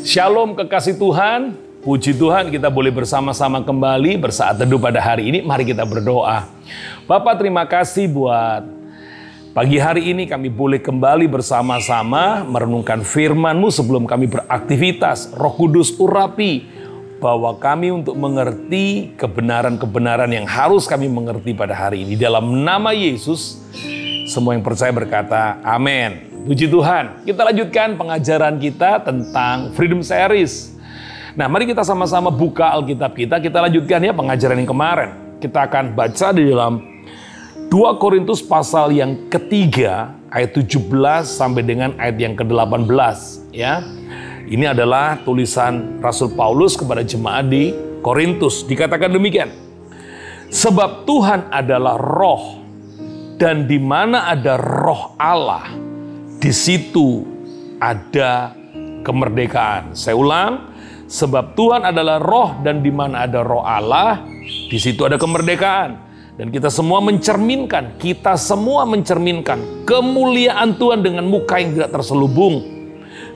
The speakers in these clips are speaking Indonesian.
Shalom kekasih Tuhan, puji Tuhan kita boleh bersama-sama kembali bersaat teduh pada hari ini. Mari kita berdoa. Bapa, terima kasih buat pagi hari ini kami boleh kembali bersama-sama merenungkan firman-Mu sebelum kami beraktivitas. Roh Kudus urapi bahwa kami untuk mengerti kebenaran-kebenaran yang harus kami mengerti pada hari ini. Dalam nama Yesus, semua yang percaya berkata amin. Puji Tuhan, kita lanjutkan pengajaran kita tentang Freedom Series. Nah, mari kita sama-sama buka Alkitab kita lanjutkan ya pengajaran yang kemarin. Kita akan baca di dalam 2 Korintus pasal yang ketiga, ayat 17 sampai dengan ayat yang ke-18 ya. Ini adalah tulisan Rasul Paulus kepada jemaat di Korintus. Dikatakan demikian. Sebab Tuhan adalah roh, dan di mana ada roh Allah, di situ ada kemerdekaan. Saya ulang, sebab Tuhan adalah roh dan di mana ada roh Allah, di situ ada kemerdekaan. Dan kita semua mencerminkan kemuliaan Tuhan dengan muka yang tidak terselubung.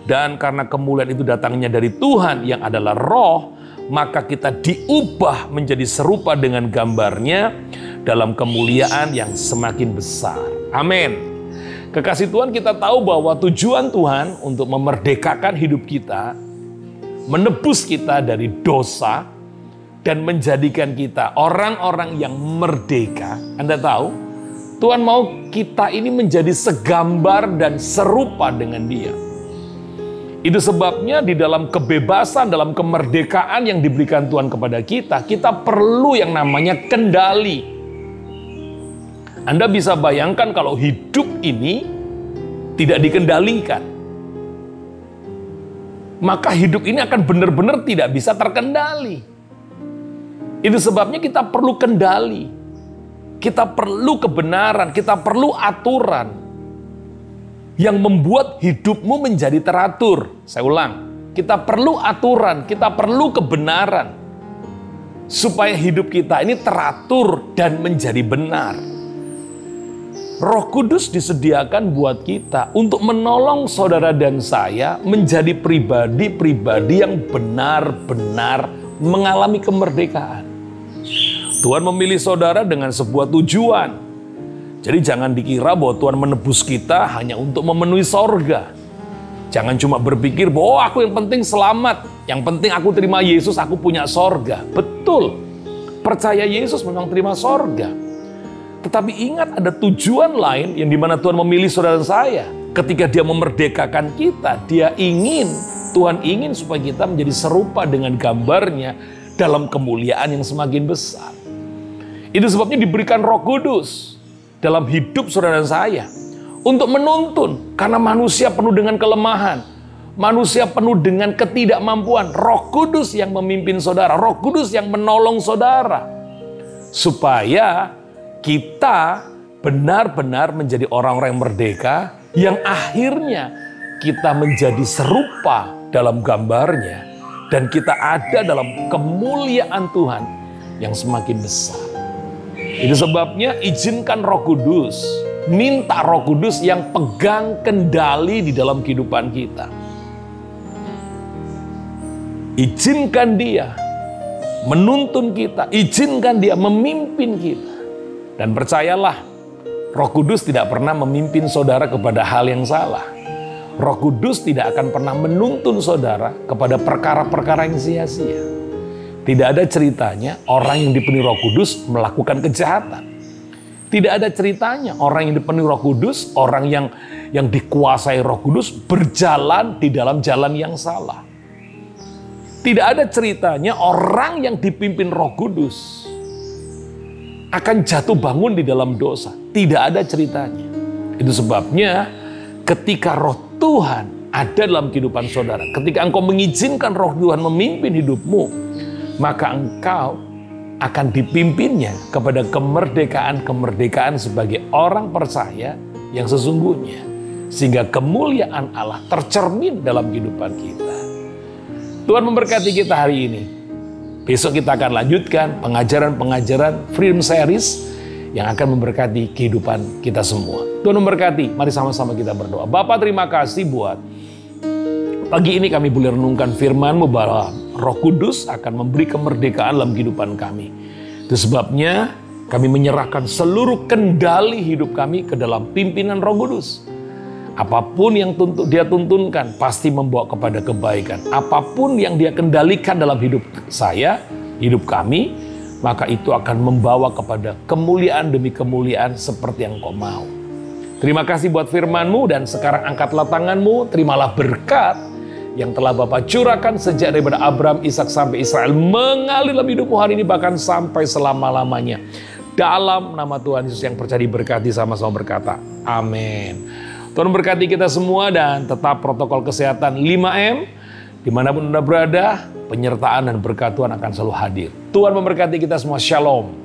Dan karena kemuliaan itu datangnya dari Tuhan yang adalah roh, maka kita diubah menjadi serupa dengan gambarnya dalam kemuliaan yang semakin besar. Amin. Kekasih Tuhan, kita tahu bahwa tujuan Tuhan untuk memerdekakan hidup kita, menebus kita dari dosa, dan menjadikan kita orang-orang yang merdeka. Anda tahu, Tuhan mau kita ini menjadi segambar dan serupa dengan Dia. Itu sebabnya di dalam kebebasan, dalam kemerdekaan yang diberikan Tuhan kepada kita, kita perlu yang namanya kendali. Anda bisa bayangkan kalau hidup ini tidak dikendalikan, maka hidup ini akan benar-benar tidak bisa terkendali. Itu sebabnya kita perlu kendali, kita perlu kebenaran, kita perlu aturan yang membuat hidupmu menjadi teratur. Saya ulang, kita perlu aturan, kita perlu kebenaran supaya hidup kita ini teratur dan menjadi benar. Roh Kudus disediakan buat kita untuk menolong saudara dan saya menjadi pribadi-pribadi yang benar-benar mengalami kemerdekaan. Tuhan memilih saudara dengan sebuah tujuan. Jadi jangan dikira bahwa Tuhan menebus kita hanya untuk memenuhi sorga. Jangan cuma berpikir bahwa aku yang penting selamat, yang penting aku terima Yesus, aku punya sorga. Betul, percaya Yesus memang terima sorga. Tetapi ingat, ada tujuan lain yang dimana Tuhan memilih saudara dan saya. Ketika Dia memerdekakan kita, Tuhan ingin supaya kita menjadi serupa dengan gambarnya dalam kemuliaan yang semakin besar. Itu sebabnya diberikan Roh Kudus dalam hidup saudara dan saya untuk menuntun, karena manusia penuh dengan kelemahan, manusia penuh dengan ketidakmampuan. Roh Kudus yang memimpin saudara, Roh Kudus yang menolong saudara, supaya kita benar-benar menjadi orang-orang yang merdeka, yang akhirnya kita menjadi serupa dalam gambarnya, dan kita ada dalam kemuliaan Tuhan yang semakin besar. Itu sebabnya izinkan Roh Kudus, minta Roh Kudus yang pegang kendali di dalam kehidupan kita. Izinkan Dia menuntun kita, izinkan Dia memimpin kita. Dan percayalah, Roh Kudus tidak pernah memimpin saudara kepada hal yang salah. Roh Kudus tidak akan pernah menuntun saudara kepada perkara-perkara yang sia-sia. Tidak ada ceritanya orang yang dipenuhi Roh Kudus melakukan kejahatan. Tidak ada ceritanya orang yang dipenuhi Roh Kudus, orang yang dikuasai Roh Kudus berjalan di dalam jalan yang salah. Tidak ada ceritanya orang yang dipimpin Roh Kudus akan jatuh bangun di dalam dosa. Tidak ada ceritanya. Itu sebabnya ketika Roh Tuhan ada dalam kehidupan saudara, ketika engkau mengizinkan Roh Tuhan memimpin hidupmu, maka engkau akan dipimpinnya kepada kemerdekaan sebagai orang percaya yang sesungguhnya. Sehingga kemuliaan Allah tercermin dalam kehidupan kita. Tuhan memberkati kita hari ini. Besok kita akan lanjutkan pengajaran-pengajaran Freedom Series yang akan memberkati kehidupan kita semua. Tuhan memberkati, mari sama-sama kita berdoa. Bapa, terima kasih buat Pagi ini kami boleh renungkan firman-Mu bahwa Roh Kudus akan memberi kemerdekaan dalam kehidupan kami. Itu sebabnya kami menyerahkan seluruh kendali hidup kami ke dalam pimpinan Roh Kudus. Apapun yang Dia tuntunkan pasti membawa kepada kebaikan. Apapun yang Dia kendalikan dalam hidup saya, hidup kami, maka itu akan membawa kepada kemuliaan demi kemuliaan seperti yang Engkau mau. Terima kasih buat firman-Mu, dan sekarang angkatlah tangan-Mu, terimalah berkat yang telah Bapa curahkan sejak daripada Abraham, Ishak sampai Israel, mengalir dalam hidupmu hari ini bahkan sampai selama-lamanya. Dalam nama Tuhan Yesus yang percaya diberkati, sama-sama berkata, amin. Tuhan berkati kita semua, dan tetap protokol kesehatan 5M. Dimanapun Anda berada, penyertaan dan berkat Tuhan akan selalu hadir. Tuhan memberkati kita semua. Shalom.